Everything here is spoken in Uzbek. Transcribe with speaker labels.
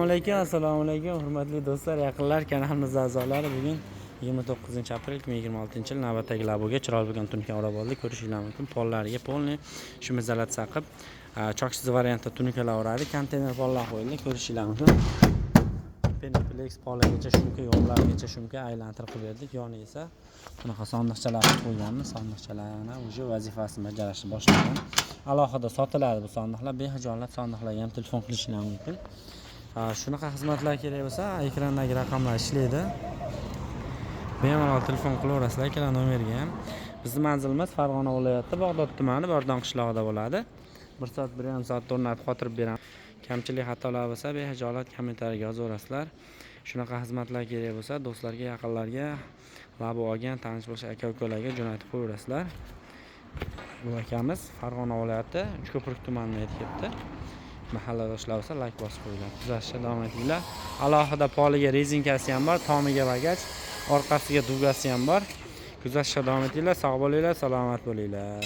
Speaker 1: Assalomu alaykum hurmatli do'stlar, yaqinlar, kanalimiz a'zolari. Bugun 29-aprel 2026-yil navbatdagi laboga chiroyli bo'lgan tunika olib oldik. Ko'rishingiz mumkin. Pollariga polni shu mazalat saqib, choksiz variantda tunikalar o'radi, konteyner pollar qo'yildi. Ko'rishingiz mumkin. Peniplex poligacha shumka, yo'llargacha shumka aylantirib qo'ydik. Yoni esa bunaqa sondiqchalar qo'yganmiz. Sondiqchalarni o'sha vazifasini bajarishni boshlagan. Alohida sotiladi bu sondiqlar. Behijolat sondiqlarga ham telefon qilishingiz mumkin. Shunaqa xizmatlar kerak bo'lsa, ekrandagi raqamlar ishlaydi. Bemalol telefon qilaverasizlar, ikkala nomerga ham. Bizning manzilimiz Farg'ona viloyati Bog'dod tumani Bordon qishlog'ida bo'ladi. 1 soat 1,5 soat o'rnatib qotirib beraman. Kamchilik xatolar bo'lsa, behijolat kommentariyaga yozaverasizlar. Shunaqa xizmatlar kerak bo'lsa, do'stlarga, yaqinlarga, labo olgan, tanish bo'lsa aka-ukalarga jo'natib qo'yaverasizlar. Bu akamiz Farg'ona viloyati Uchko'prik tumanida yetkazibdi. Mahalladoshlar bo'lsa like bosib qo'yinglar. Kuzatishda davom etinglar. Alohida poliga rezinkasi ham bor, tomiga bagaj, orqasiga dugasi ham bor. Kuzatishda davom etinglar. Sog' bo'linglar, salomat bo'linglar.